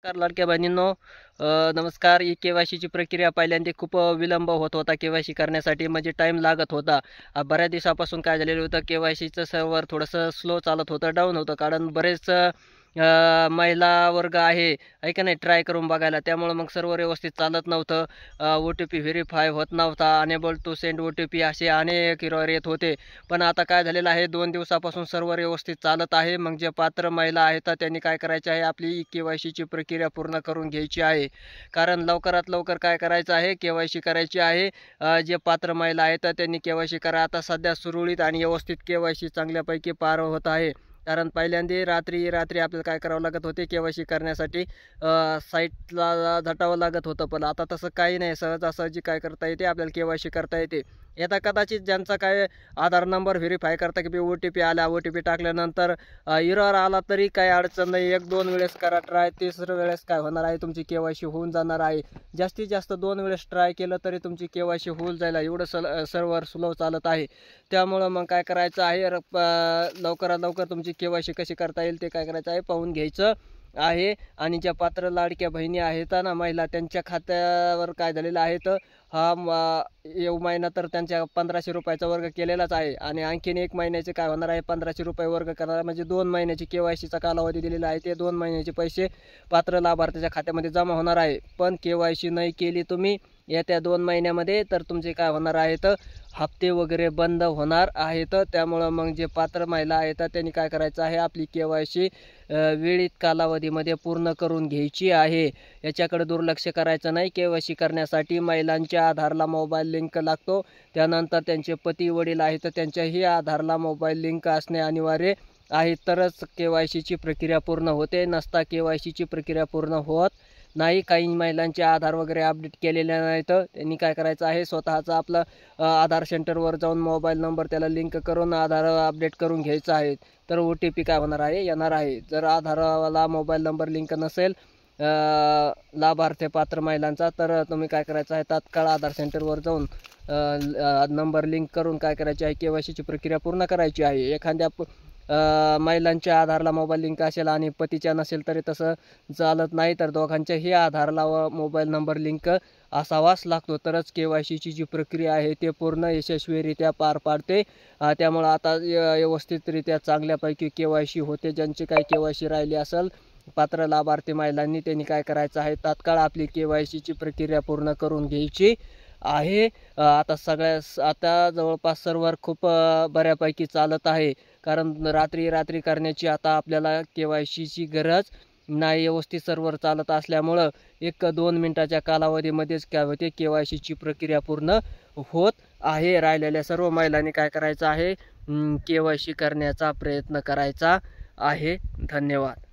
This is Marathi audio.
नमस्कार लाडक्या बहिणींनो, नमस्कार. ई केवायसीची प्रक्रिया पहिल्यांदा खूप विलंब होत होता केवायसी करण्यासाठी, म्हणजे टाईम लागत होता. बऱ्याच दिवसापासून काय झालेलं होतं, केवायसीचं सर्व्हर थोडंसं स्लो चालत होतं, डाऊन होतं. कारण बरेच महिला वर्ग आहे का नाही, ट्राय करून बघायला. त्यामुळं मग सर्व व्यवस्थित चालत नव्हतं. ओ टी पी व्हेरीफाय होत नव्हता, unable to send O T P असे अनेक एरर येत होते. पण आता काय झालेलं आहे, 2 दिवसापासून सर्व व्यवस्थित चालत आहे. मग जे पात्र महिला आहेत त्यांनी काय करायचे आहे, आपली केवायसीची प्रक्रिया पूर्ण करून घ्यायची आहे. कारण लवकरात लवकर काय करायचं आहे, केवायसी करायची आहे. जे पात्र महिला आहेत त्यांनी केवायसी करा. आता सध्या सुरळीत आणि व्यवस्थित केवायसी चांगल्यापैकी पार होत आहे. कारण पहिल्यांदा रात्री आपल्याला काय करावं लागत होते, केवायसी करण्यासाठी साईटला झटावं लागत होतं. पण आता तसं काही नाही, सहजासहजी काय करता येते, आपल्याला केवायसी करता येते. आता कदाचित ज्यांचा काय आधार नंबर व्हेरीफाय करता की ओ टी पी आला, ओ टी पी टाकल्यानंतर एरर आला तरी काही अडचण नाही. 1-2 वेळेस करा ट्राय, तिसरं वेळेस काय होणार आहे, तुमची केवायसी होऊन जाणार आहे. जास्तीत जास्त 2 वेळेस ट्राय केलं तरी तुमची केवायसी होऊन जाईल. एवढं सर्व्हर स्लो चालत आहे. त्यामुळं मग काय करायचं आहे, लवकरात लवकर तुमची केवायसी कशी करता येईल ते काय करायचं आहे, पाहून घ्यायचं आहे. आणि ज्या पात्र लाडक्या बहिणी आहेत ना महिला, त्यांच्या खात्यावर काय झालेलं आहे तर महिना तर त्यांच्या 1500 रुपयाचा वर्ग केलेलाच आहे. आणि आणखीन 1 महिन्याचे काय होणार आहे, 1500 रुपये वर्ग करणार, म्हणजे 2 महिन्याची केवायसीचा कालावधी दिलेला आहे. ते 2 महिन्याचे पैसे पात्र लाभार्थीच्या खात्यामध्ये जमा होणार आहे. पण केवायसी नाही केली तुम्ही येत्या 2 महिन्यामध्ये, तर तुमचे काय होणार आहेत, हप्ते वगैरे बंद होणार आहेत. त्यामुळं मग जे पात्र महिला आहेत त्यांनी काय करायचं आहे, आपली केवायसी वेळीत कालावधीमध्ये पूर्ण करून घ्यायची आहे. याच्याकडे दुर्लक्ष करायचं नाही. केवायसी करण्यासाठी महिलांच्या आधारला मोबाईल लिंक लागतो. त्यानंतर त्यांचे पती वडील आहेत तर त्यांच्याही आधारला मोबाईल लिंक असणे अनिवार्य आहे, तरच केवायसीची प्रक्रिया पूर्ण होते. नसता केवायसीची प्रक्रिया पूर्ण होत नाही. काही महिलांचे आधार वगैरे अपडेट केलेले नाहीत, त्यांनी काय करायचं आहे, स्वतःचं आपलं आधार सेंटरवर जाऊन मोबाईल नंबर त्याला लिंक करून आधार अपडेट करून घ्यायचं आहे. तर ओ टी पी काय होणार आहे, येणार आहे. जर आधारला मोबाईल नंबर लिंक नसेल लाभार्थी पात्र महिलांचा, तर तुम्ही काय करायचं आहे, तात्काळ आधार सेंटरवर जाऊन नंबर लिंक करून काय करायचे आहे, केवायसीची प्रक्रिया पूर्ण करायची आहे. एखाद्या महिलांच्या आधारला मोबाईल लिंक असेल आणि पतीच्या नसेल तरी तसं चालत नाही, तर दोघांच्याही आधारला मोबाईल नंबर लिंक असावाच लागतो, तरच केवायसीची जी प्रक्रिया आहे ते पूर्ण यशस्वीरित्या पार पाडते. त्यामुळं आता व्यवस्थितरित्या चांगल्यापैकी केवायसी होते. ज्यांची काही केवायसी राहिली असेल पात्र लाभार्थी महिलांनी, त्यांनी काय करायचं आहे, तात्काळ आपली केवायसीची प्रक्रिया पूर्ण करून घ्यायची आहे. आता जवळपास सर्व्हर खूप बऱ्यापैकी चालत आहे. कारण रात्री करण्याची आता आपल्याला केवायसीची गरज नाही. व्यवस्थित सर्व्हर चालत असल्यामुळं 1-2 मिनिटाच्या कालावधीमध्येच काय होते, केवायसीची प्रक्रिया पूर्ण होत आहे. राहिलेल्या सर्व महिलांनी काय करायचं आहे, केवायसी करण्याचा प्रयत्न करायचा आहे. धन्यवाद.